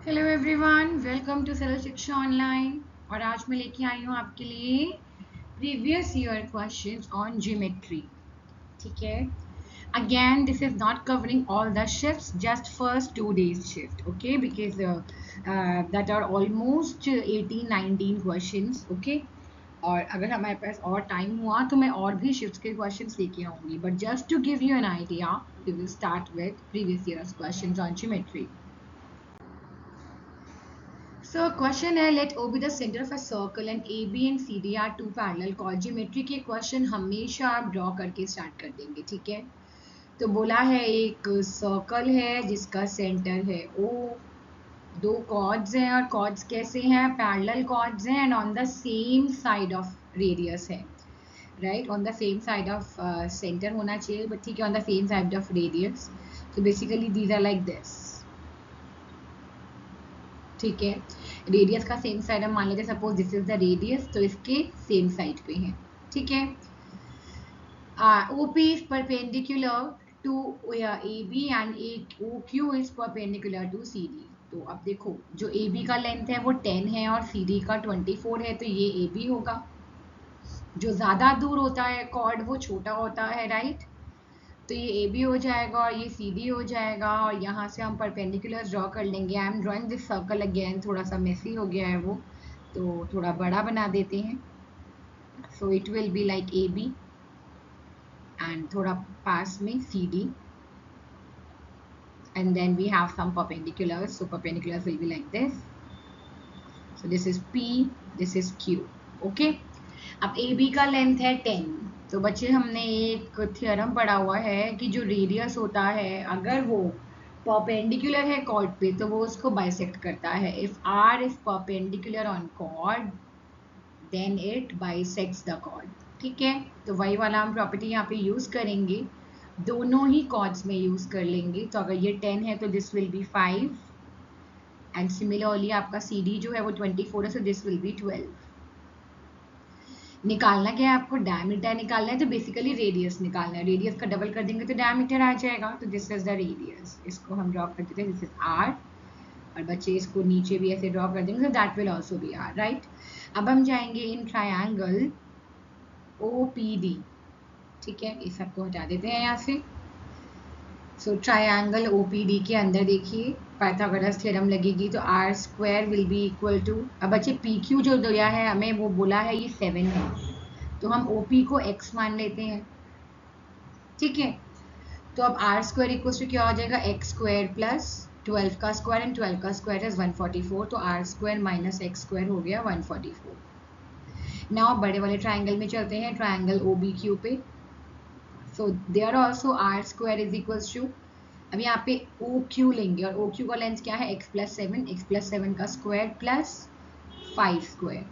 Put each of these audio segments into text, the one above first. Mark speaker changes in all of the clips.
Speaker 1: Hello everyone, welcome to सरल शिक्षा online. और आज मैं लेके आई हूँ आपके लिए previous year questions on geometry. ठीक है, again this is not covering all the shifts, just first 2 days shift, okay, because that are almost 18-19 questions, okay. और अगर हमारे पास और टाइम हुआ तो मैं और भी शिफ्ट्स के क्वेश्चंस लेके आऊंगी, but just to give you an idea we will start with previous years questions on geometry. So question है, let O be the center of a circle and AB and CD are two parallel chords. Geometry के question हमेशा आप draw करके start कर देंगे, ठीक है। तो बोला है एक सर्कल है जिसका सेंटर है O, दो कॉर्ड्स हैं और कॉर्ड्स कैसे हैं, पैरेलल कॉर्ड्स हैं and on the same side of radius है, right, on the same side of centre होना चाहिए, बट ठीक है, on the same side of radius. तो basically these are like this, ठीक है। रेडियस का सेम साइड हम मान लेते हैं, suppose this is the radius, तो इसके सेम साइड पे है, ठीक है। OP is perpendicular to AB and OQ is perpendicular to CD. तो अब देखो, जो AB का लेंथ है वो 10 है और CD का 24 है, तो ये AB होगा। जो ज़्यादा दूर होता है कॉर्ड वो छोटा होता है, राइट। तो ये ए बी हो जाएगा और ये सी डी हो जाएगा, और यहाँ से हम परपेंडिकुलर ड्रॉ कर लेंगे. I am drawing this circle again, थोड़ा सा मेसी हो गया है वो, तो थोड़ा बड़ा बना देते हैं. So it will be like A B and थोड़ा पास में C D, and then we have some perpendiculars, so perpendiculars will be like this. So this is P, this is Q, okay. अब ए बी का length है 10. तो बच्चे हमने एक थ्योरम पढ़ा हुआ है कि जो रेडियस होता है अगर वो परपेंडिकुलर है कॉर्ड पे तो वो उसको बाइसेक्ट करता है. If R is perpendicular on chord then it bisects the chord, ठीक है. तो वही वाला हम प्रॉपर्टी यहाँ पे यूज करेंगे, दोनों ही कॉर्ड्स में यूज कर लेंगे. तो अगर ये 10 है तो this will B 5 and similarly आपका CD जो है वो 24 है, सो दिस विल बी 12. निकालना क्या है आपको, डायमीटर निकालना है, तो बेसिकली रेडियस निकालना है. रेडियस का डबल कर देंगे तो डायमीटर आ जाएगा. तो दिस इज द रेडियस, इसको हम ड्रॉ कर देते हैं, दिस इज R. और बच्चे इसको नीचे भी ऐसे ड्रॉ कर देंगे, तो that will also be R, right. अब हम जाएंगे इन ट्रायंगल OPD, ठीक है, इस सबको हटा देते हैं यहाँ से. सो ट्रायंगल OPD के अंदर देखिए पाइथागोरस थ्योरम लगेगी, तो R square will be equal to, अब बच्चे PQ जो दिया है हमें वो बोला है ये 7 है, तो हम OP को x मान लेते हैं, ठीक है. तो अब R स्क्वायर इक्वल टू क्या हो जाएगा, x स्क्वायर प्लस 12 का स्क्वायर एंड 12 का स्क्वायर इज 144, तो R square minus x square हो गया 144. नाउ बड़े वाले ट्राइंगल में चलते हैं, ट्राइंगल OBQ पे. So there also R square is equals to, अब यहाँ पे OQ लेंगे और OQ का लेंथ क्या है, x प्लस 7 का स्क्वायर प्लस 5 स्क्वायर,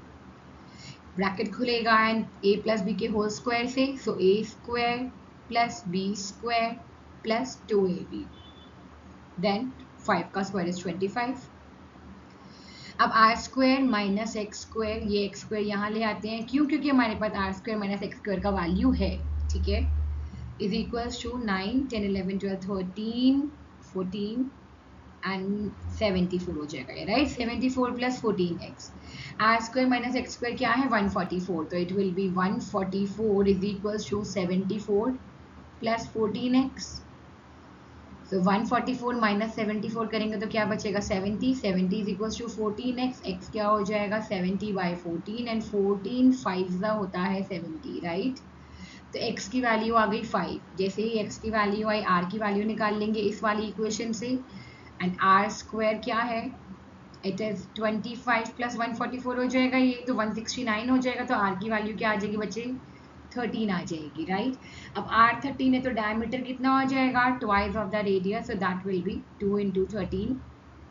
Speaker 1: ब्रैकेट खुलेगा एंड a प्लस बी के होल स्क्वायर से, so a square plus b square plus 2ab, then 5 का स्क्वायर इज 25. अब R square minus X square, ये एक्स स्क्वायर यहाँ ले आते हैं, क्यों, क्योंकि हमारे पास R square minus X square का वैल्यू है, ठीक है, इज इक्वल्स टू 9, 10, 11, 12, 13, 14 एंड 74 हो जाएगा, right. 74 plus 14x, R square minus X square क्या है 144, तो it will be 144 is equals to 74 plus 14x. So 144 minus 74 करेंगे तो क्या बचेगा 70, 70 is equals to 14x, x क्या हो जाएगा 70/14 एंड 14 5 होता है 70, राइट. तो x की वैल्यू आ गई 5. जैसे ही x की वैल्यू आई r की वैल्यू निकाल लेंगे इस वाली इक्वेशन से, एंड r स्क्वायर क्या है, इट इज 25 प्लस 144 हो जाएगा, ये तो 169 हो जाएगा. तो r की वैल्यू क्या आ जाएगी बच्चे, 13 आ जाएगी, राइट. अब r 13 है तो डायमीटर कितना हो जाएगा, twice of the radius, so that will be 2 into 13,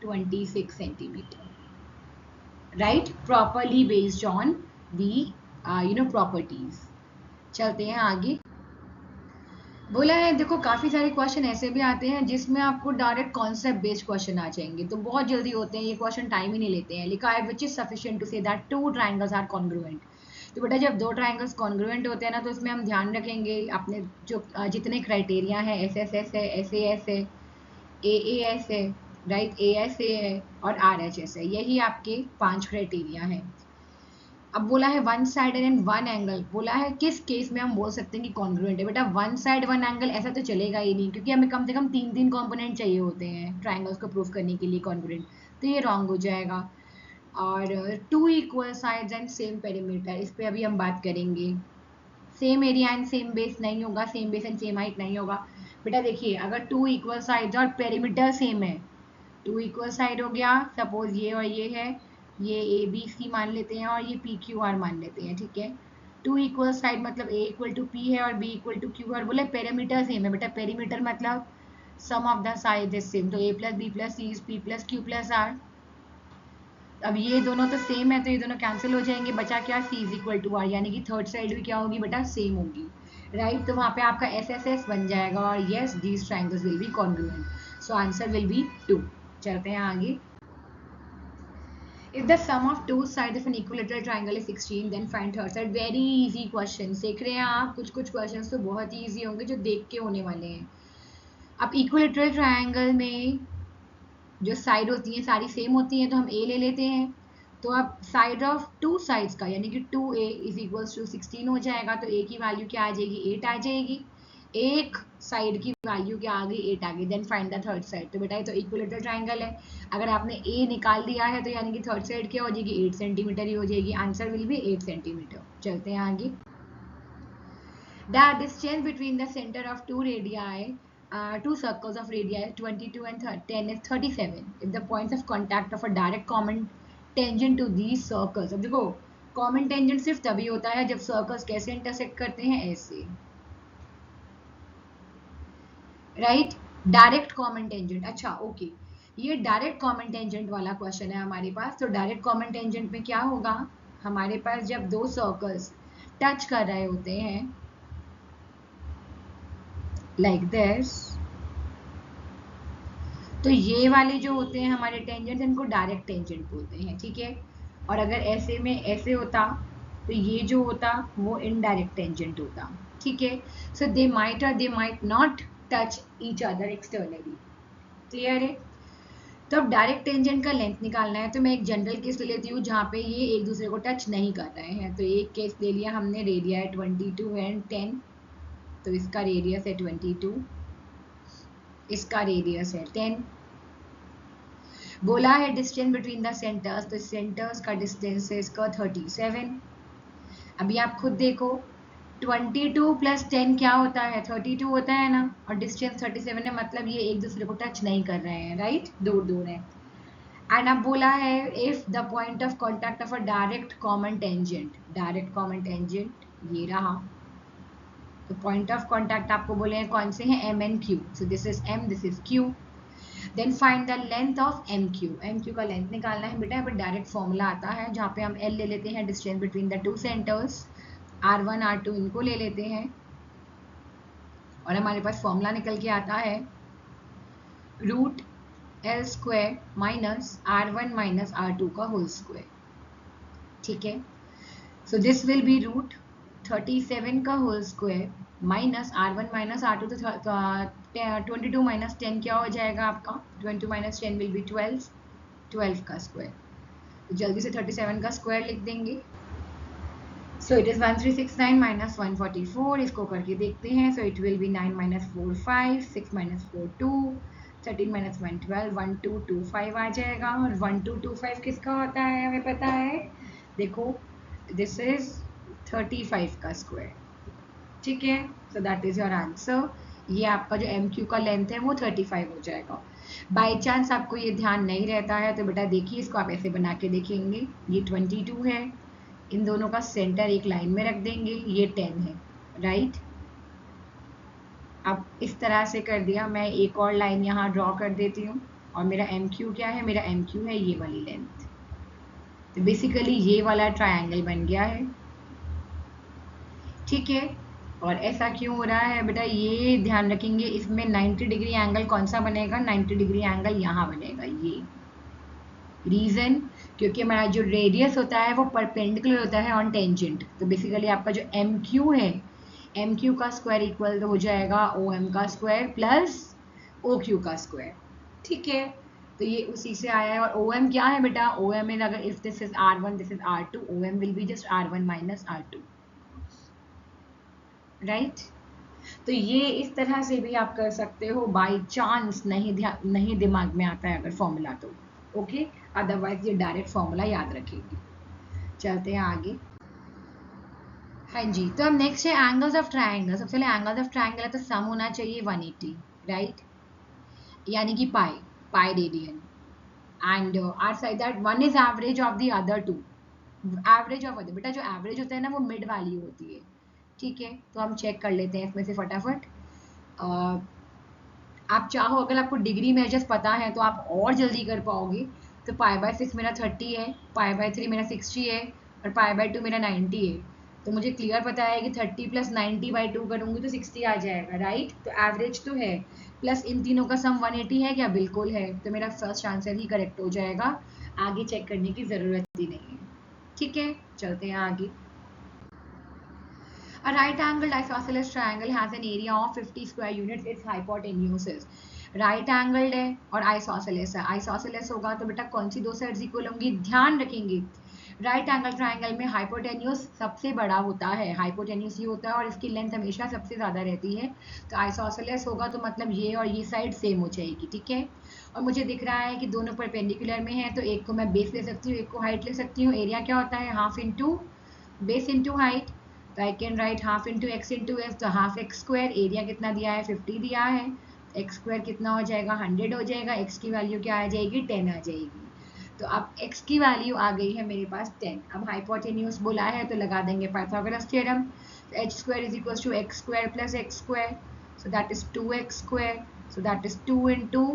Speaker 1: 26 centimetre, right, properly based on the properties. चलते हैं आगे. बोला है देखो काफ़ी सारे क्वेश्चन ऐसे भी आते हैं जिसमें आपको डायरेक्ट कॉन्सेप्ट बेस्ड क्वेश्चन आ जाएंगे, तो बहुत जल्दी होते हैं ये क्वेश्चन, टाइम ही नहीं लेते हैं. लिखा है which is sufficient to say that two triangles are congruent. तो बेटा जब दो ट्राइंगल्स कॉन्ग्रुएंट होते हैं ना, तो उसमें हम ध्यान रखेंगे अपने जो जितने क्राइटेरिया हैं, SSS है, SAS है, AAS है, राइट, ए एस ए है और आर एच एस है, यही आपके 5 क्राइटेरिया हैं। अब बोला है one sided and one angle, बोला है किस केस में हम बोल सकते हैं कि कॉन्ग्रुएंट है। बेटा वन साइड वन एंगल ऐसा तो चलेगा ही नहीं, क्योंकि हमें कम से कम 3 कंपोनेंट चाहिए होते हैं ट्राइंगल्स को प्रूव करने के लिए कॉन्ग्रुएंट, तो ये रॉन्ग हो जाएगा। और two equal sides and same perimeter, इस पे अभी हम बात करेंगे। Same area and same base नहीं होगा, same base and same height नहीं होगा। बेटा देखिए, अगर टू इक्वल साइड्स और पेरीमीटर सेम है, टू इक्वल साइड हो गया, सपोज ये और ये है, ये ए बी सी मान लेते हैं और ये पी क्यू आर मान लेते हैं, ठीक है। टू इक्वल साइड मतलब ए इक्वल टू पी है और B equal to Q R, बोले पेरीमीटर सेम है। बेटा पेरीमीटर मतलब sum of the side is same, तो A plus B plus C is P plus Q plus R. अब ये दोनों तो सेम है तो ये दोनों कैंसिल हो जाएंगे, बचा क्या, सी इज इक्वल टू आर, यानी कि थर्ड साइड भी क्या होगी बेटा, सेम होगी, राइट। तो वहां पे आपका एस एस एस बन जाएगा और yes these triangles will be congruent, so answer will be 2। चलते हैं आगे। If the sum of two sides of an equilateral triangle is 16, then find third side. Very easy question. देख रहे हैं आप, कुछ कुछ questions तो बहुत ही easy होंगे जो देख के होने वाले हैं। अब इक्विलेटरल ट्रायंगल में जो साइड होती हैं सारी सेम होती हैं, तो हम ए ले लेते हैं। तो अब साइड ऑफ टू साइड्स का यानी कि 2a इज इक्वल्स टू 16 हो जाएगा, तो a की वैल्यू क्या आ जाएगी, 8 आ जाएगी। एक साइड की वैल्यू क्या आ गई, 8 आ गई। Then find the third side. तो बेटा ये तो इक्विलेटरल ट्रायंगल है, अगर आपने a निकाल दिया है तो यानी कि थर्ड साइड क्या हो जाएगी, 8 सेंटीमीटर ही हो जाएगी। Answer will be 8 centimetre. चलते हैं आगे। The distance between the center of two radii, two circles of radii 22 and 10 is 37. If the points of contact of a direct common tangent to these circles, अब देखो common tangent सिर्फ तभी होता है जब सर्कल्स कैसे इंटरसेक्ट करते हैं, ऐसे, राइट। डायरेक्ट कॉमन टेंजेंट, अच्छा ओके, ये डायरेक्ट कॉमन टेंजेंट वाला क्वेश्चन है हमारे पास। तो डायरेक्ट कॉमन टेंजेंट में क्या होगा, हमारे पास जब दो सर्कल्स टच कर रहे होते हैं लाइक दिस, तो ये वाले जो होते हैं हमारे टेंजेंट, इनको डायरेक्ट टेंजेंट बोलते हैं, ठीक है। और अगर ऐसे में ऐसे होता तो ये जो होता वो इनडायरेक्ट टेंजेंट होता, ठीक है। सो दे माइट और they might not touch each other externally, clear है। तो अब डायरेक्ट टेंजेंट का लेंथ निकालना है, तो मैं एक जनरल केस ले लेती हूँ जहाँ पे ये एक दूसरे को टच नहीं कर रहे हैं। तो एक केस ले लिया हमने, रेडिया है 22 एंड 10, तो इसका रेडियस है 22, इसका रेडियस है 10। बोला है डिस्टेंस बिटवीन द सेंटर्स, तो सेंटर्स का डिस्टेंस है इसका 37। अभी आप खुद देखो 22 प्लस 10 क्या होता है, 32 होता है ना, और डिस्टेंस 37 है, मतलब ये एक दूसरे को टच नहीं कर रहे हैं, राइट, दूर दूर है। एंड अब बोला है if the point of contact of a direct common tangent, direct common tangent ये रहा, तो पॉइंट ऑफ कॉन्टैक्ट आपको बोले हैं कौन से हैं, M and Q, so this is M this is Q. Then find the length of M Q, M Q का लेंथ निकालना है बेटा। यहाँ पर डायरेक्ट फॉर्मूला आता है जहाँ पे हम एल ले लेते हैं, distance between the two centres, R1 R2 इनको ले लेते हैं, और हमारे पास फॉर्मूला निकल के आता है root L square minus R1 minus R2 का होल स्क्वायर, ठीक है। So this will be root 37 का whole square minus R1 minus R2, तो 22 माइनस 10 क्या हो जाएगा आपका, 22 माइनस 10 विल बी 12, 12 का स्क्वायर। तो जल्दी से 37 का स्क्वायर लिख देंगे। सो इट इज 1369 माइनस 144, इसको करके देखते हैं। So it will B 9 minus 4 5, 6 minus 4 2, 13 minus 1 12, 1225 आ जाएगा। और 1225 किसका होता है हमें पता है, देखो दिस इज 35 का स्क्वायर, ठीक है। सो दैट इज योर आंसर। ये आपका जो एम क्यू का लेंथ है वो 35 हो जाएगा। बाई चांस आपको ये ध्यान नहीं रहता है तो बेटा देखिए इसको आप ऐसे बना के देखेंगे, ये 22 है, इन दोनों का सेंटर एक लाइन में रख देंगे, ये 10 है, राइट। अब इस तरह से कर दिया, मैं एक और लाइन यहाँ ड्रॉ कर देती हूँ, और मेरा एम क्यू क्या है, मेरा एम क्यू है ये वाली लेंथ। तो बेसिकली ये वाला ट्रायंगल बन गया है, ठीक है। और ऐसा क्यों हो रहा है बेटा, ये ध्यान रखेंगे, इसमें 90 डिग्री एंगल कौन सा बनेगा, 90 डिग्री एंगल यहाँ बनेगा, ये रीजन क्योंकि हमारा जो रेडियस होता है वो परपेंडिकुलर होता है ऑन टेंजेंट। तो बेसिकली आपका जो एम क्यू है, एम क्यू का स्क्वायर इक्वल हो जाएगा ओ एम का स्क्वायर प्लस ओ क्यू का स्क्वायर, ठीक है। तो ये उसी से आया है। और ओ एम क्या है बेटा, ओ एम इन अगर if this is R1 this is R2, O M will be just R1 minus R2, right. तो ये इस तरह से भी आप कर सकते हो, बाई चांस नहीं दिमाग में आता है अगर फॉर्मूला तो ओके, अदरवाइज ये डायरेक्ट फॉर्मूला याद रखेंगे। चलते हैं आगे। हाँ जी, तो अब नेक्स्ट है एंगल्स ऑफ ट्राइंगल। सबसे पहले एंगल्स ऑफ ट्राइंगल है तो सम होना चाहिए 180, राइट, यानी कि pi, pi radian. And R side that one is average of the other two, average of other, बेटा जो एवरेज होता है ना वो मिड वैल्यू होती है, ठीक है। तो हम चेक कर लेते हैं इसमें से फटाफट। आप चाहो, अगर आपको डिग्री मेजर्स पता है तो आप और जल्दी कर पाओगे। तो पाई बाय 6 मेरा 30 है, पाई बाय 3 मेरा 60 है, और पाई बाय 2 मेरा 90 है। तो मुझे क्लियर पता है कि 30 प्लस 90 बाई 2 करूँगी तो 60 आ जाएगा, राइट। तो एवरेज तो है, प्लस इन तीनों का सम 180 है क्या, बिल्कुल है। तो मेरा फर्स्ट आंसर ही करेक्ट हो जाएगा, आगे चेक करने की ज़रूरत ही नहीं है, ठीक है। चलते हैं आगे। A right angled isosceles triangle has an area of 50 square units. Its hypotenuse is, right angled है और आइसोसेलेस है। आइसोसेलेस होगा तो बेटा कौन सी दो साइड्स इक्वल होंगी, ध्यान रखेंगे। राइट एंगल ट्राइंगल में हाइपोटेन्यूज सबसे बड़ा होता है, हाइपोटेन्यूज ये होता है और इसकी लेंथ हमेशा सबसे ज़्यादा रहती है। तो आइसोसेलेस होगा तो मतलब ये और ये साइड सेम हो जाएगी, ठीक है। और मुझे दिख रहा है कि दोनों परपेंडिकुलर में है, तो एक को मैं बेस ले सकती हूँ, एक को हाइट ले सकती हूँ। एरिया क्या होता है, half into base into height. तो I can write half into X into S, तो हाफ एक्स स्क्वायर, एरिया कितना दिया है 50 दिया है, एक्स स्क्वायर कितना हो जाएगा 100 हो जाएगा, एक्स की वैल्यू क्या आ जाएगी 10 आ जाएगी। तो अब एक्स की वैल्यू आ गई है मेरे पास 10। अब हाइपोटेन्यूज बोला है तो लगा देंगे पाइथागोरस थ्योरम। तो H square is equal to X square plus X square, so that is 2x square, so that is 2 into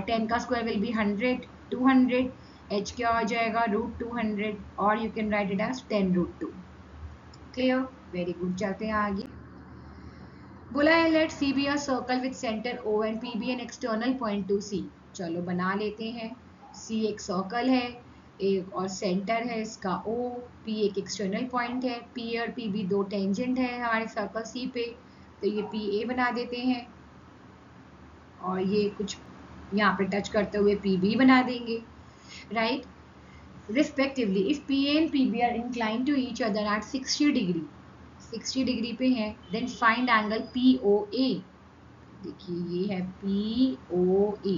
Speaker 1: 10 का स्क्वायर विल बी 100, 200, एच क्या हो जाएगा √200, और you can write it as 10√2। Clear, very good. चलते हैं आगे। बोला है let C be a circle with centre O and P be an external point to C. चलो बना लेते हैं। सी एक सर्कल है, एक और सेंटर है इसका ओ, पी एक एक्सटर्नल पॉइंट है, पी और पी बी दो टेंजेंट है हमारे सर्कल सी पे। तो ये पी ए बना देते हैं और ये कुछ यहाँ पे टच करते हुए पी बी बना देंगे, right. Respectively, if PA and PB are inclined to each other at 60 degree, 60 degree पे है, then find angle POA। देखिए ये है POA।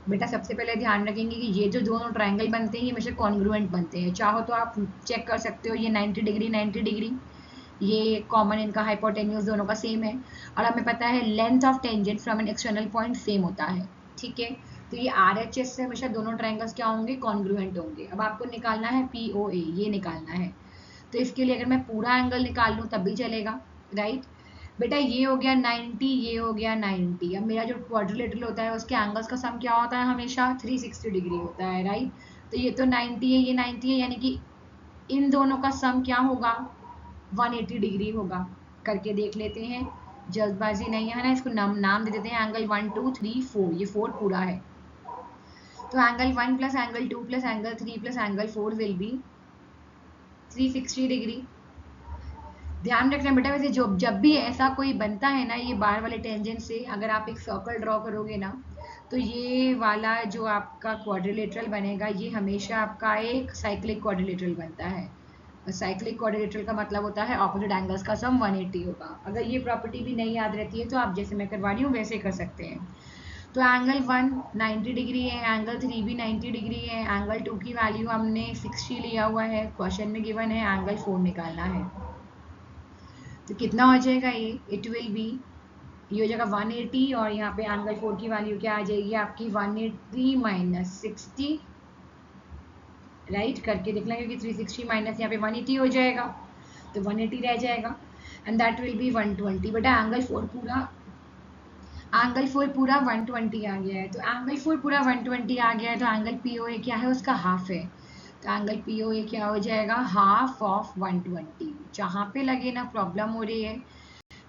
Speaker 1: बेटा सबसे पहले ध्यान रखेंगे कि ये जो दोनों ट्रायंगल बनते हैं ये हमेशा कॉन्ग्रुएंट बनते हैं। चाहो तो आप चेक कर सकते हो, ये 90 डिग्री 90 डिग्री, ये कॉमन इनका हाइपोटेन्यूज दोनों का सेम है। और हमें पता है length of tangent from N external point same होता है, ठीक है। तो ये RHS से हमेशा दोनों ट्रायंगल्स क्या होंगे, कॉन्ग्रुएंट होंगे। अब आपको निकालना है POA, ये निकालना है। तो इसके लिए अगर मैं पूरा एंगल निकाल लूँ तब भी चलेगा, राइट। बेटा ये हो गया 90, ये हो गया 90। अब मेरा जो क्वाड्रिलेटरल होता है उसके एंगल्स का सम क्या होता है, हमेशा 360 डिग्री होता है, राइट। तो ये तो 90 है, ये 90 है, यानी कि इन दोनों का सम क्या होगा 180 डिग्री होगा। करके देख लेते हैं, जल्दबाजी नहीं है ना। इसको नाम दे देते हैं एंगल 1 2 3 4, ये 4 पूरा है। तो angle 1 plus angle 2 plus angle 3 plus angle 4 will be 360 degree. ध्यान रखना बेटा, वैसे जब भी ऐसा कोई बनता है ना ये बार वाले टेंजेंट से, अगर आप एक सर्कल ड्रॉ करोगे ना, तो ये वाला जो आपका क्वाड्रिलेटरल बनेगा ये हमेशा आपका एक साइक्लिक क्वाड्रिलेटरल बनता है। साइक्लिक क्वाड्रिलेटरल का मतलब होता है ऑपोजिट एंगल्स का सम 180 होगा। अगर ये प्रॉपर्टी भी नहीं याद रहती है तो आप जैसे मैं करवा रही हूँ वैसे कर सकते हैं। तो एंगल 1 90 डिग्री है, एंगल 3 भी 90 डिग्री है, एंगल 2 की वैल्यू हमने 60 लिया हुआ है, क्वेश्चन में गिवन है एंगल 4 निकालना है। तो कितना हो जाएगा ये, इट विल बी, ये हो जाएगा 180 और यहाँ पे एंगल 4 की वैल्यू क्या आ जाएगी आपकी 180 माइनस 60, राइट। करके देख लेंगे कि 360 माइनस यहाँ पे 180 हो जाएगा, तो 180 रह जाएगा एंड दैट विल बी 120। बेटा एंगल 4 पूरा 120 आ गया है। तो एंगल 4 पूरा 120 आ गया है, तो एंगल POA क्या है, उसका हाफ है। तो एंगल POA क्या हो जाएगा, हाफ ऑफ 120। जहाँ पे लगे ना प्रॉब्लम हो रही है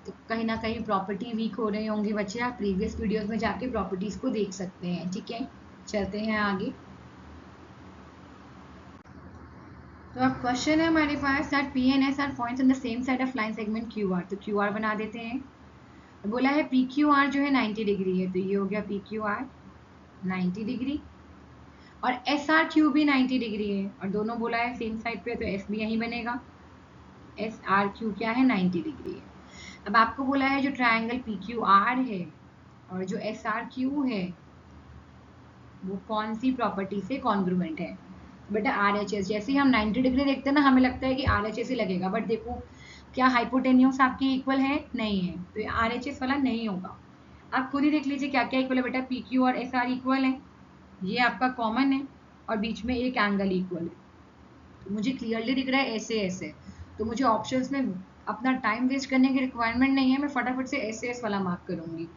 Speaker 1: तो कहीं ना कहीं प्रॉपर्टी वीक हो रहे होंगे बच्चे, आप प्रीवियस वीडियोस में जाके प्रॉपर्टीज को देख सकते हैं, ठीक है। चलते हैं आगे। तो अब क्वेश्चन है हमारे पास that P and S are points on the same side of line segment QR। तो QR बना देते हैं। बोला है PQR जो है 90 डिग्री है, तो ये हो गया PQR। 90 डिग्री, और एस आर क्यू भी 90 डिग्री है, और दोनों बोला है सेम साइड पे, तो एस भी यही बनेगा। एस आर क्यू क्या है, 90 डिग्री है। अब आपको बोला है जो ट्रायंगल पी क्यू आर है और जो एस आर क्यू है वो कौन सी प्रॉपर्टी से कॉन्ग्रुएंट है। बेटा आर एच एस, जैसे ही हम 90 डिग्री देखते हैं ना, हमें लगता है कि आर एच एस ही लगेगा, बट देखो क्या हाइपोटेन्यूज आपकी इक्वल है, नहीं है, तो ये आर एच एस वाला नहीं होगा। आप खुद ही देख लीजिए क्या क्या इक्वल है बेटा, पी क्यू और एस आर इक्वल है, ये आपका कॉमन है, और बीच में एक एंगल इक्वल है, तो मुझे क्लियरली दिख रहा है ऐसे ऐसे, तो मुझे ऑप्शंस में अपना टाइम वेस्ट करने की रिक्वायरमेंट नहीं है, मैं फटाफट से एस एस वाला मार्क करूंगी।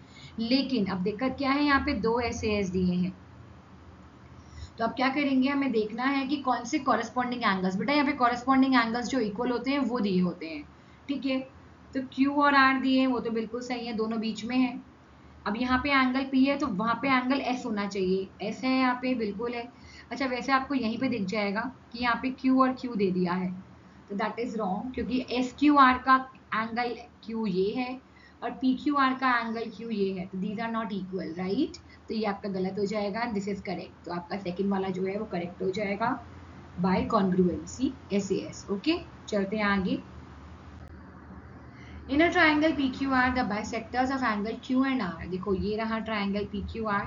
Speaker 1: लेकिन अब दिक्कत क्या है, यहाँ पे दो एस एस दिए हैं, तो अब क्या करेंगे, हमें देखना है कि कौन से कॉरेस्पॉन्डिंग एंगल्स, बेटा यहाँ पे कॉरेस्पॉन्डिंग एंगल्स जो इक्वल होते हैं वो दिए होते हैं, ठीक है। तो Q और R दिए हैं, वो तो बिल्कुल सही है, दोनों बीच में है। अब यहाँ पे एंगल P है, तो वहाँ पे एंगल S होना चाहिए, S है यहाँ पे, बिल्कुल है। अच्छा वैसे आपको यहीं पे दिख जाएगा कि यहाँ पे Q और Q दे दिया है, तो दैट इज रॉन्ग, क्योंकि SQR का एंगल Q ये है और PQR का एंगल Q ये है, तो these are not equal, right. तो ये आपका गलत हो जाएगा, दिस इज करेक्ट, तो आपका सेकंड वाला जो है वो करेक्ट हो जाएगा बाय कॉन्ग्रुएंसी SAS। ओके, चलते हैं आगे। In a triangle PQR, the bisectors of angle Q and R, देखो ये रहा triangle PQR,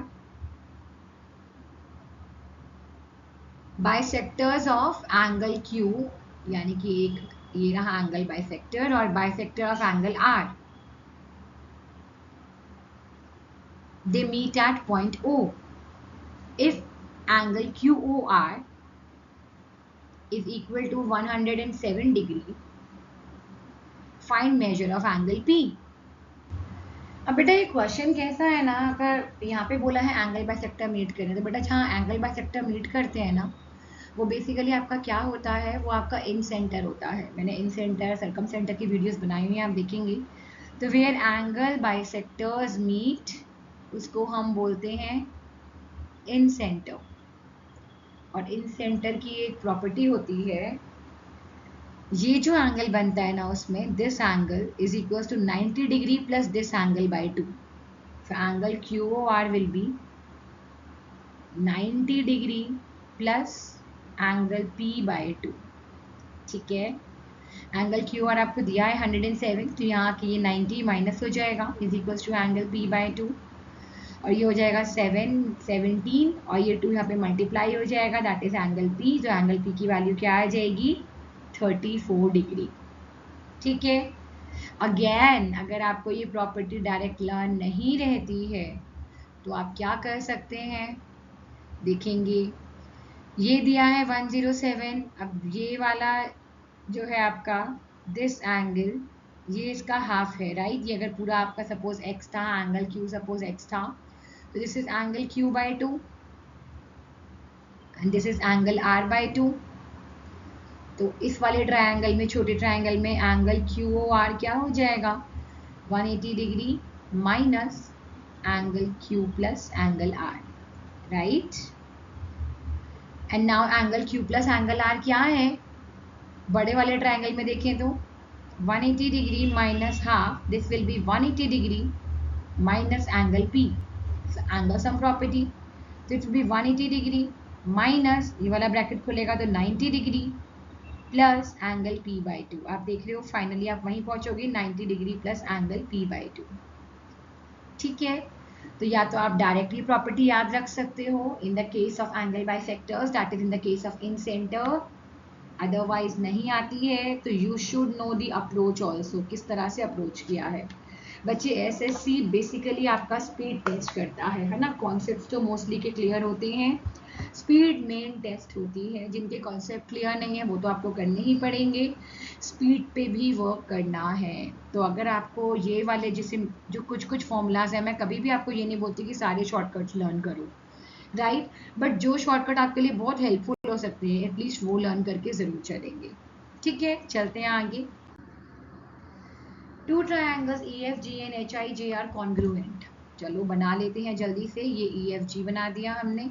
Speaker 1: bisectors of angle Q, यानी कि एक ये रहा एंगल बाइसेक्टर, और bisector of angle R, they meet at point O. If angle QOR is equal to 107 degree, find measure of angle P. अब बेटा ये क्वेश्चन कैसा है ना, अगर यहाँ पे बोला है एंगल बाइसेक्टर मीट करने, तो बेटा जहाँ एंगल बाइसेक्टर मीट करते हैं ना, वो बेसिकली आपका क्या होता है, वो आपका इन सेंटर होता है। मैंने इन सेंटर सर्कम सेंटर की वीडियोस बनाई हुई हैं, आप देखेंगे। तो वेयर एंगल बाइसेक्टर्स मीट, उसको हम बोलते हैं इन सेंटर। और इन सेंटर की एक प्रॉपर्टी होती है, ये जो एंगल बनता है ना उसमें, this angle is equal to 90 degree plus this angle by 2। So angle QOR will be 90 degree plus angle P by 2, ठीक है। एंगल QOR आपको दिया है 107, तो यहाँ की ये 90 माइनस हो जाएगा, is equal to angle P by 2, और ये हो जाएगा 17, और ये 2 यहाँ पे मल्टीप्लाई हो जाएगा, दैट इज एंगल P, जो एंगल P की वैल्यू क्या आ जाएगी, 34 डिग्री, ठीक है। अगेन अगर आपको ये प्रॉपर्टी डायरेक्ट लर्न नहीं रहती है, तो आप क्या कर सकते हैं, देखेंगे ये दिया है 107, अब ये वाला जो है आपका दिस एंगल, ये इसका हाफ है, राइट। ये अगर पूरा आपका सपोज x था, एंगल Q सपोज x था, तो this is angle Q by 2 and this is angle R by 2। तो इस वाले ट्रायंगल में, छोटे ट्रायंगल में एंगल QOR क्या हो जाएगा, 180 degree minus angle Q plus angle R, right. And now angle Q plus angle R क्या है, बड़े वाले ट्रायंगल में देखें तो 180 degree minus half, this will be 180 degree minus angle P, angle sum property, तो it will be 180 degree minus, ये वाला ब्रैकेट खुलेगा तो 90 degree plus angle P by 2। आप देख रहे हो फाइनली आप वहीं पहुंचोगे 90 degree plus angle P by 2, ठीक है। तो या तो आप डायरेक्टली प्रॉपर्टी याद रख सकते हो in the case of angle bisectors, that is in the case of in centre, otherwise नहीं आती है तो you should know the approach also, किस तरह से अप्रोच किया है। बच्चे एसएससी बेसिकली आपका स्पीड टेस्ट करता है ना, कॉन्सेप्ट्स तो मोस्टली के क्लियर होते हैं, स्पीड मेन टेस्ट होती है, जिनके कॉन्सेप्ट क्लियर नहीं है वो तो आपको करने ही पड़ेंगे, स्पीड पे भी वर्क करना है। तो अगर आपको ये वाले जैसे जो कुछ कुछ फॉर्मूलाज है, मैं कभी भी आपको ये नहीं बोलती कि सारे शॉर्टकट्स लर्न करो, राइट, बट जो शॉर्टकट आपके लिए बहुत हेल्पफुल हो सकते हैं एटलीस्ट वो लर्न करके जरूर चलेंगे, ठीक है। चलते हैं आगे। Two triangles EFG and HIJ are congruent, चलो बना लेते हैं जल्दी से। ये EFG बना दिया हमने,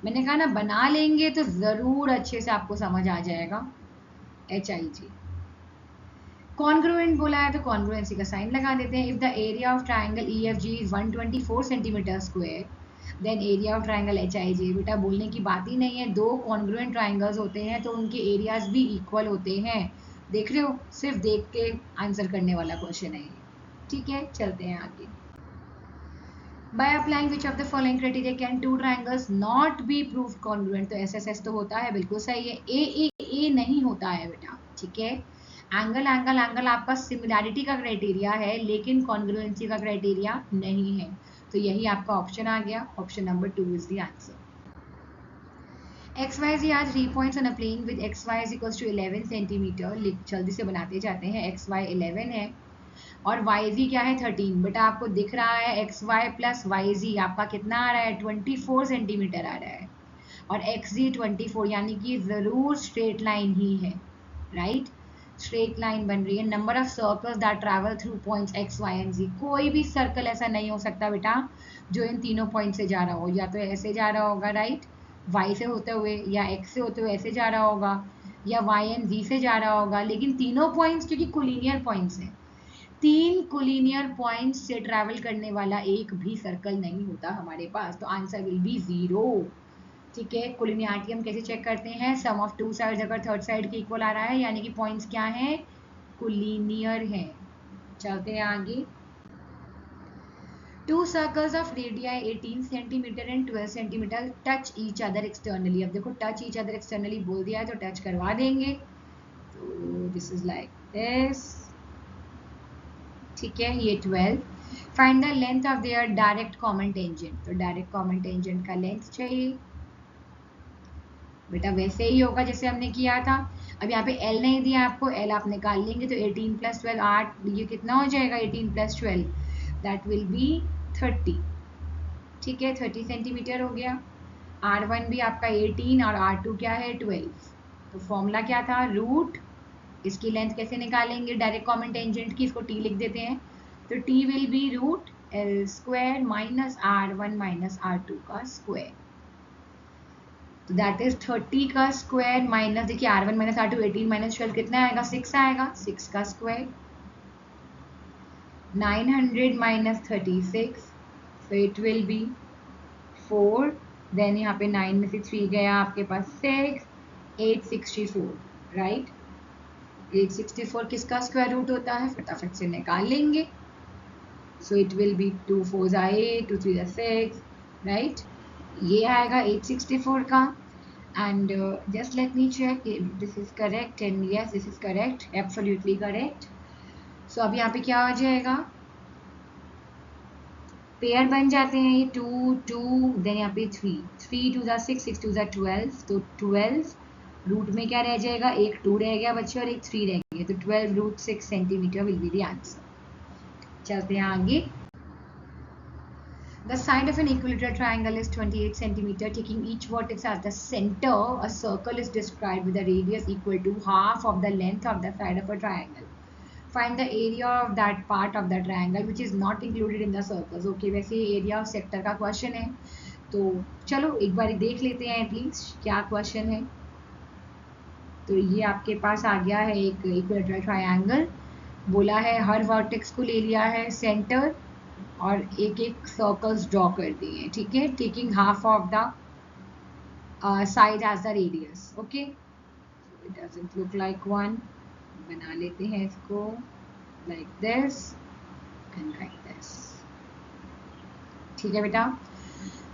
Speaker 1: मैंने कहा ना बना लेंगे तो जरूर अच्छे से आपको समझ आ जाएगा। HIJ कॉन्ग्रुएंट बोला है तो कॉन्ग्रुएंसी का साइन लगा देते हैं। If the area of triangle EFG is 124 centimetre square then area of triangle H I J, बेटा बोलने की बात ही नहीं है, दो कॉन्ग्रुएंट ट्राइंगल्स होते हैं तो उनके एरियाज भी इक्वल होते हैं। देख रहे हो, सिर्फ देख के आंसर करने वाला क्वेश्चन है ये, ठीक है। चलते हैं आगे। By applying which of the following criteria can two triangles not be prove congruent, तो एस तो होता है, बिल्कुल सही है। ए नहीं होता है बेटा, ठीक है। एंगल एंगल एंगल आपका सिमिलैरिटी का क्राइटेरिया है लेकिन कॉन्ग्रुएंसी का क्राइटेरिया नहीं है, तो यही आपका ऑप्शन आ गया, option number 2 is the answer. XYZ are 3 points on a plane with XY is equals to 11 centimetre, जल्दी से बनाते जाते हैं। XY 11 है और YZ क्या है 13, बेटा आपको दिख रहा है XY प्लस YZ आपका कितना आ रहा है 24 सेंटीमीटर आ रहा है, और XZ 24, यानी कि जरूर स्ट्रेट लाइन ही है, राइट, स्ट्रेट लाइन बन रही है। Number of circles that travel through points X, Y and Z, कोई भी सर्कल ऐसा नहीं हो सकता बेटा जो इन तीनों पॉइंट से जा रहा हो, या तो ऐसे जा रहा होगा राइट, Y से होते हुए, या X से होते हुए ऐसे जा रहा होगा, या Y एंड Z से जा रहा होगा, लेकिन तीनों पॉइंट्स क्योंकि कोलिनियर पॉइंट्स हैं, 3 कोलिनियर पॉइंट्स से ट्रैवल करने वाला एक भी सर्कल नहीं होता हमारे पास, तो आंसर विल बी 0, ठीक है। कोलिनियरिटी हम कैसे चेक करते हैं, सम ऑफ टू साइड्स अगर थर्ड साइड के इक्वल आ रहा है यानी कि पॉइंट्स क्या हैं, कोलिनियर हैं। चलते हैं आगे। Two circles of radii 18 cm and 12 cm touch each other externally, अब देखो touch each other externally बोल दिया है तो टच करवा देंगे, तो दिस इज लाइक दिस, ठीक है। ये 12, find the length of their direct common tangent, तो डायरेक्ट कॉमन टेंजेंट का लेंथ चाहिए बेटा, वैसे ही होगा जैसे हमने किया था। अब यहाँ पे L नहीं दिया आपको, L आप निकाल लेंगे तो 18 + 12 8, ये कितना हो जाएगा 18 + 12, दैट विल बी 30, ठीक है, 30 सेंटीमीटर हो गया। R1 भी आपका 18 और R2 क्या है 12, तो फॉर्मूला क्या था, रूट, इसकी लेंथ कैसे निकालेंगे डायरेक्ट कॉमन टेंजेंट की, इसको T लिख देते हैं, तो T will be root L square minus R1 minus R2 का स्क्वायर, तो दैट इज 30 का स्क्वायर माइनस, देखिए R1 माइनस R2 18 माइनस 12 कितना आएगा 6 आएगा, 6 का square, 900 minus 36, so it will be 4, then यहाँ पे 9 में से 3 गया आपके पास 6, 864, राइट। 864 किसका स्क्वायर रूट होता है, फटाफट से निकाल लेंगे, so it will be 2 4 8, 2 3 6, right, ये आएगा 864 का। And just let me check this is correct, and yes this is correct, absolutely correct. So अब यहाँ पे क्या हो जाएगा, पेयर बन जाते हैं ये 2 2, देन यहाँ पे 3 3 2 6 6 2 12, तो 12 रूट में क्या रह जाएगा, एक 2 रह गया बच्चे और एक 3 रह गया, तो 12 root 6 centimetre will be the answer. चलते हैं आगे। The side of an equilateral triangle is 28 centimeter. Taking each vertex as the center, a circle is described with a radius equal to half of the length of the side of a triangle. Find the area of that part of the triangle which is not included in the circles. Okay, वैसे area of sector का question है, तो चलो एक बार देख लेते हैं at least क्या क्वेश्चन है। तो ये आपके पास आ गया है एक इक्विलेटरल ट्रायंगल, बोला है हर वर्टेक्स को ले लिया है सेंटर और एक एक सर्कल्स ड्रॉ कर दिए, ठीक है, taking half of the side as the radius. Okay, it doesn't look like one, बना लेते हैं इसको like this and like this, ठीक है बेटा।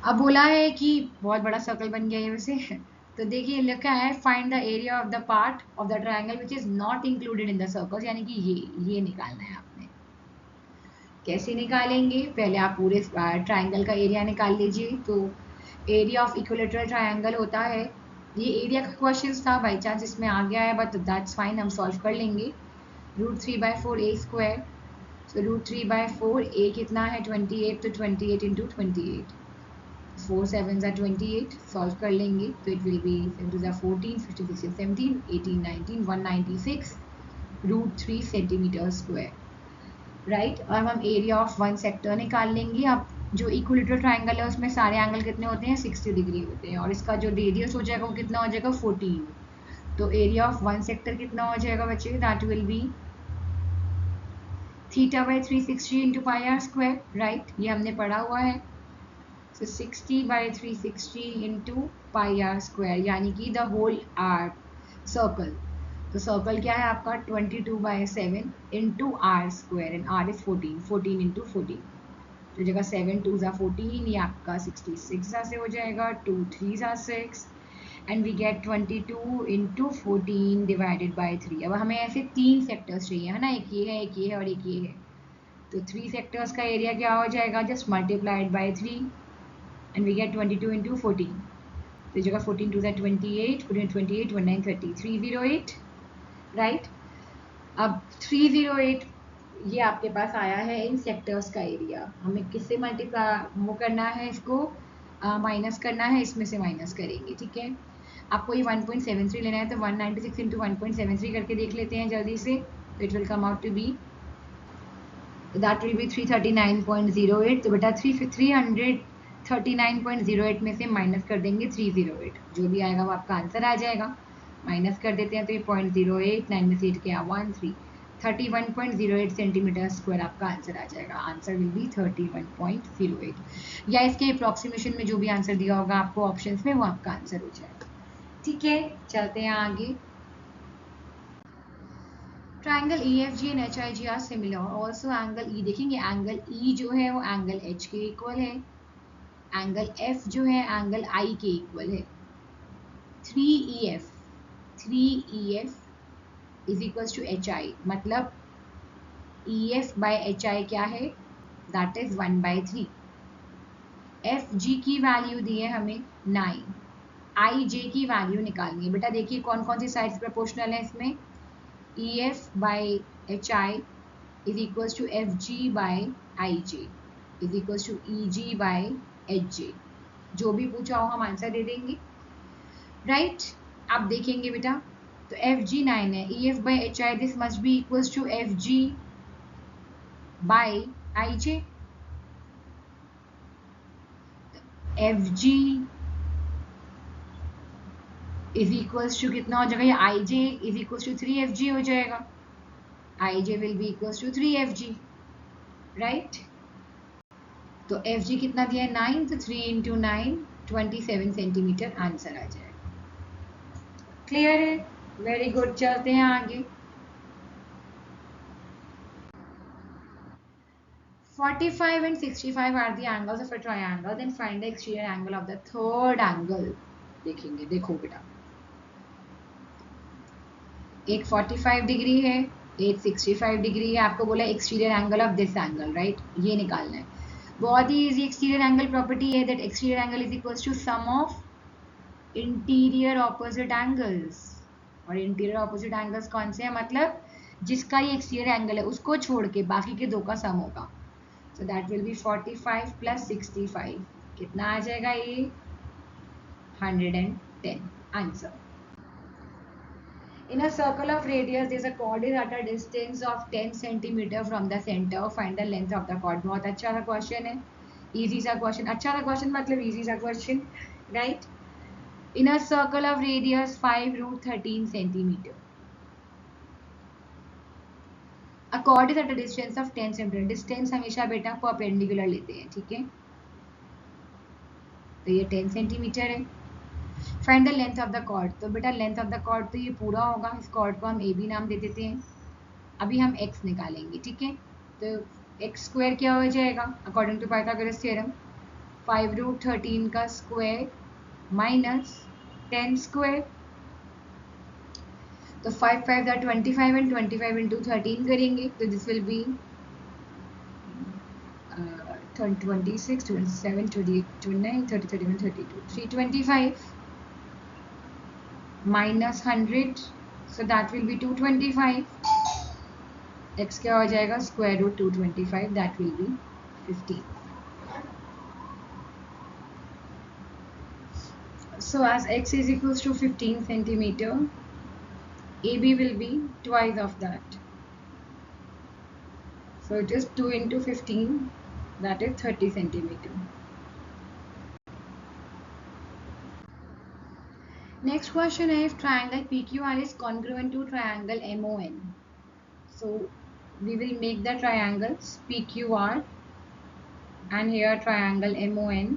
Speaker 1: अब बोला है कि बहुत बड़ा सर्कल बन गया है वैसे, तो देखिए लिखा है find the area of the part of the triangle which is not included in the circles, यानी कि ये निकालना है आपने। कैसे निकालेंगे, पहले आप पूरे ट्रायंगल का एरिया निकाल लीजिए। तो एरिया ऑफ इक्विलेटरल ट्रायंगल होता है, ये एरिया का क्वेश्चन था, बाई चांस इसमें आ गया है बट दैट्स फाइन, हम सॉल्व कर लेंगे। √3/4 a स्क्वायर, सो √3/4 a कितना है 28, तो 28 × 28, 4 7 28, सॉल्व कर लेंगे तो it will B 7 14, 56 17, 18 19, 196 √3 centimetre square, right. और हम एरिया ऑफ वन सेक्टर निकाल लेंगे। अब जो इक्विलेटरल ट्रायंगल है उसमें सारे एंगल कितने होते हैं 60 डिग्री होते हैं, और इसका जो रेडियस हो जाएगा वो कितना हो जाएगा 14, तो एरिया ऑफ वन सेक्टर कितना हो जाएगा बच्चे, that will B θ/360 × πr², right, ये हमने पढ़ा हुआ है। So 60 by 360 into pi r square, यानी कि the whole r circle. तो सर्कल क्या है आपका 22 by 7 into r square and r is 14. 14 into 14. तो जगह 7 2 जा 14, ये आपका 66 से हो जाएगा. 2 3 जा 6 and we get 22 into 14 divided by 3. अब हमें ऐसे तीन सेक्टर्स चाहिए है ना, एक ये है, एक ये है और एक ये है. तो 3 सेक्टर्स का एरिया क्या हो जाएगा, just multiplied by 3 and we get 22 into 14. तो जगह 14 2 is 28, 14 28 19 30 308, राइट. अब 308 ये आपके पास आया है इन सेक्टर्स का एरिया. हमें किससे मल्टीप्लाई वो करना है, इसको माइनस करना है, इसमें से माइनस करेंगे. ठीक है, आपको ये 1.73 लेना है, तो 196 इंटू 1.73 करके देख लेते हैं जल्दी से. तो it will come out to be, that will be 339.08. तो बेटा 339.08 में से माइनस कर देंगे 308, जो भी आएगा वो आपका आंसर आ जाएगा. माइनस कर देते हैं तो ये 0.08, 9 में से 8 क्या 13, 31.08 सेंटीमीटर स्क्वायर आपका आंसर आ जाएगा. आंसर विल बी 31.08, या इसके अप्रॉक्सीमेशन में जो भी आंसर दिया होगा आपको ऑप्शंस में, वो आपका आंसर हो जाएगा. ठीक है, चलते हैं आगे. Triangle EFG and HIG are similar. Also angle E, देखेंगे एंगल E जो है वो एंगल H के इक्वल है. एंगल F जो है एंगल I के इक्वल है. 3EF is equal to HI, मतलब EF बाय HI क्या है, दैट इज 1/3. FG की वैल्यू दी है हमें 9. IJ की वैल्यू निकालनी है. बेटा देखिए कौन कौन सी साइड्स प्रोपोर्शनल है इसमें. EF by HI is equals to FG by IJ is equals to EG by HJ. जो भी पूछा हो हम आंसर दे देंगे, राइट. आप देखेंगे बेटा, तो FG 9 है, EF by HI this must be equals to FG by IJ. FG is equals to कितना हो जाएगा, ये IJ is equals to 3FG हो जाएगा. IJ will be equals to 3FG, right. तो FG कितना दिया है 9, तो 3 into 9 27 सेंटीमीटर आंसर आ जाएगा. क्लियर है, वेरी गुड. चलते हैं आगे. 45 and 65 are the angles of a triangle. Then find the exterior angle of the third angle. देखेंगे, देखो बेटा, एक 45 डिग्री है, एक 65 डिग्री है. आपको बोला exterior angle of this angle, right, ये निकालना है. बहुत ही इजी. एक्सटीरियर एंगल प्रॉपर्टी है that exterior angle is equals to sum of interior opposite angles. और इंटीरियर ऑपोजिट एंगल्स कौन से हैं, मतलब जिसका ये एक्सटीरियर एंगल है उसको छोड़ के बाकी के दो का सम होगा. So that will B 45 plus 65, कितना आ जाएगा ये 110. Answer. In a circle of radius, there is a chord is at a distance of 10 centimeter from the center. Find the length of the chord. बहुत अच्छा सा क्वेश्चन है, easy सा question. अच्छा सा क्वेश्चन मतलब इजी सा question, right. In a circle of radius 5√13 centimeter, a chord is at a distance of 10 centimeter. Distance हमेशा बेटा परपेंडिकुलर लेते हैं, ठीक है. तो ये 10 सेंटीमीटर है. Find the length of the chord. तो बेटा लेंथ ऑफ द कॉर्ड तो ये पूरा होगा. इस कॉर्ड को हम AB नाम दे देते हैं. अभी हम x निकालेंगे, ठीक है. तो x स्क्वायर क्या हो जाएगा अकॉर्डिंग टू पाइथागोरस थ्योरम, 5√13 का स्क्वायर माइनस 10 स्क्वायर. तो 5 5 25 एंड 25 इंटू 13 करेंगे तो this will B 26 27 28 29 30 31 32 325 minus 100, so that will be 225. x क्या हो जाएगा square root 225, that will be 15. So as x is equals to 15 centimeter, AB will be twice of that. So it is 2 into 15, that is 30 centimeter. Next question is, if triangle PQR is congruent to triangle MON, so we will make the triangles PQR and here triangle MON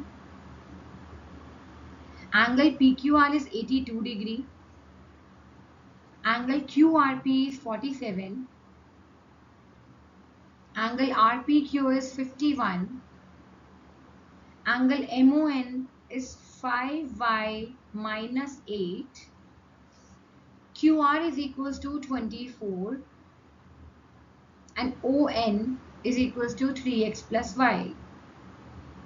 Speaker 1: Angle PQR is 82 degree. Angle QRP is 47. Angle RPQ is 51. Angle MON is 5y minus 8. QR is equals to 24. And ON is equals to 3x plus y.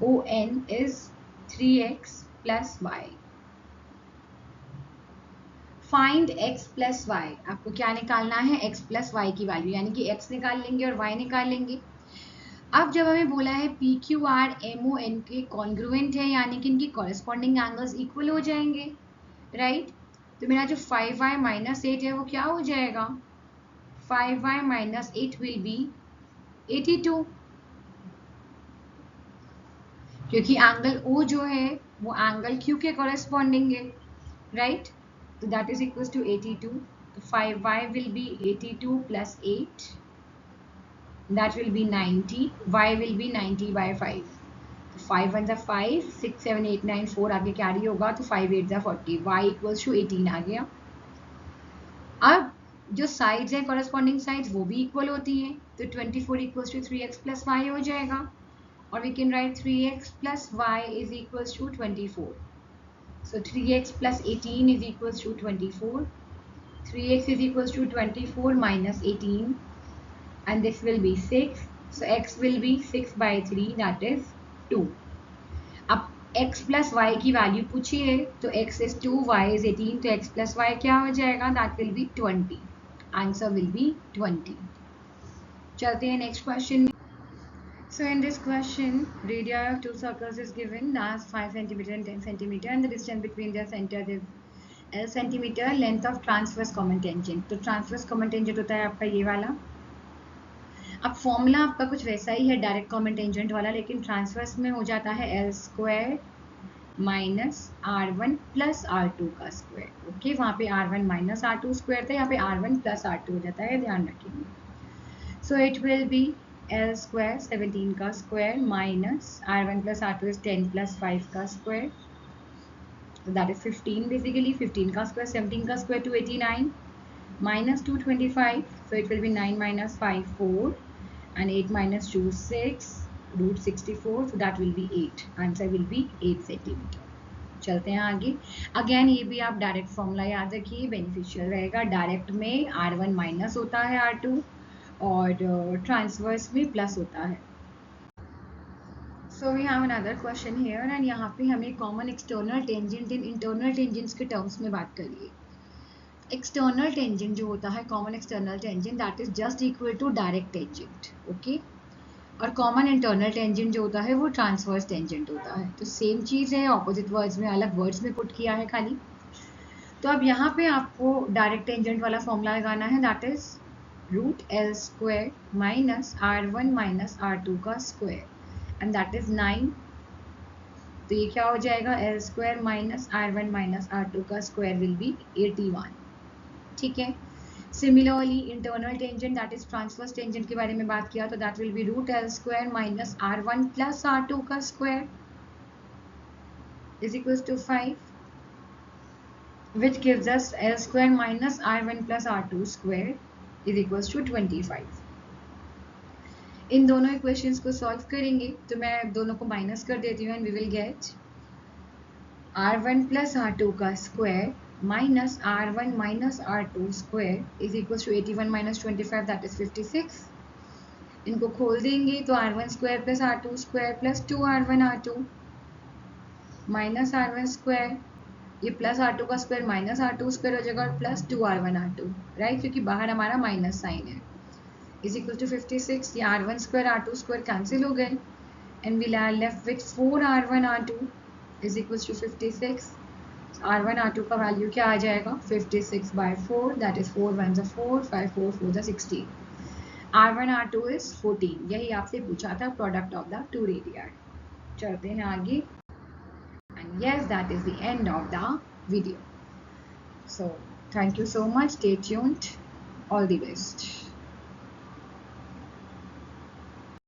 Speaker 1: ON is 3x plus y. Find x plus Y. आपको क्या निकालना है? x plus Y की value, यानी कि x निकाल लेंगे और y निकाल लेंगे. अब जब हमें बोला है P Q R M O N के कॉन्ग्रुएंट है, यानी कि इनकी कॉरेस्पॉन्डिंग एंगल्स इक्वल हो जाएंगे, राइट? तो मेरा जो 5y माइनस 8 है वो क्या हो जाएगा? 5y माइनस 8 विल बी 82, क्योंकि एंगल O जो है वो एंगल Q के कॉरेस्पॉन्डिंग है, राइट? तो दैट इज इक्वल टू 82. तो 5y will be 82 plus 8, that will be 90. y will be 90 by 5. तो 5 1 5, 6 7 8 9 4 आगे कैरी होगा, तो 5 8 40. y इक्वल्स टू 18 आ गया. अब जो साइड्स हैं कॉरेस्पॉन्डिंग साइड्स वो भी इक्वल होती हैं, तो 24 equals to 3x plus Y हो जाएगा. और we can write 3x plus Y is equals to 24. So 3x plus 18 is equals to 24. 3x is equals to 24 minus 18, and this will be 6. So x will be 6 by 3, that is 2. अब x plus y की value पूछी है, तो x is 2, y is 18, तो x plus y क्या हो जाएगा? That will be 20. Answer will be 20. चलते हैं next question. So in this question, radii of two circles is given as 5 cm and 10 cm, and the distance between their centers is L centimeter. Length of transverse common tangent. तो transverse common tangent होता है आपका ये वाला. अब formula आपका कुछ वैसा ही है डायरेक्ट कॉमन टेंजेंट वाला, लेकिन ट्रांसवर्स में हो जाता है L square minus R one plus R two का स्क्वायर. ओके, वहाँ पे R one minus R two square था, यहाँ पे R one plus R two हो जाता है, ध्यान रखेंगे. So it will be L square 17 का square minus R one plus R two is 10 plus 5 का स्क्वायर, दैट इज 15 बेसिकली. 15 का स्क्वायर 17 का square 289 minus 225, so it will be 9 minus 5 4, and 8 minus 2 6, root 64, so that will be 8. Answer will be 8 centimeter. चलते हैं आगे. Again ये भी आप direct formula याद रखिए, बेनिफिशियल रहेगा. डायरेक्ट में R1 माइनस होता है R2 और ट्रांसवर्स में प्लस होता है. So we have another question here, and यहाँ पे हमें कॉमन एक्सटर्नल टेंजेंट इन इंटरनल टेंजेंट्स के टर्म्स में बात करिए. एक्सटर्नल टेंजेंट जो होता है, common external tangent, that is just equal to direct tangent. Okay, और कॉमन इंटरनल टेंजेंट जो होता है वो ट्रांसवर्स टेंजेंट होता है. तो सेम चीज़ है, ऑपोजिट वर्ड्स में, अलग वर्ड्स में पुट किया है खाली. तो अब यहाँ पे आपको डायरेक्ट टेंजेंट वाला फॉर्मूला लगाना है, that is root L square minus R one minus R two का स्क्वायर, एंड दैट इज 9. तो ये क्या हो जाएगा? L square minus R one minus R two का स्क्वायर विल बी 81. ठीक है. Similarly internal tangent, that is transverse tangent के बारे में बात किया, तो that will be root L square minus R one plus R two का square is equals to 5, which gives us L square minus R1 plus R2 square is equals to 25. इन दोनों equations को solve करेंगे, तो मैं दोनों को minus कर देती हूँ, and we will get R1 plus R2 का square minus R1 minus R2 square is equals to 81 minus 25, that is 56. इनको खोल देंगे तो R1 square plus R2 square plus 2R1 R2 minus R1 square, ये plus R2 का square minus R2 square हो जाएगा, और प्लस 2R1 R2, राइट, क्योंकि बाहर हमारा माइनस साइन है, इज इक्वल टू 56. ये R1 square R2 square cancel हो गए, and we are left with 4R1 R2 is equal to 56. R1 R2 का वैल्यू क्या आ जाएगा? 56 by 4, that is 4 1 4, 5 4 4 16. R1 R2 is 14. यही आपसे पूछा था, product of the two radii. चलते हैं आगे. And yes, that is the end of the video. So thank you so much. Stay tuned. All the best.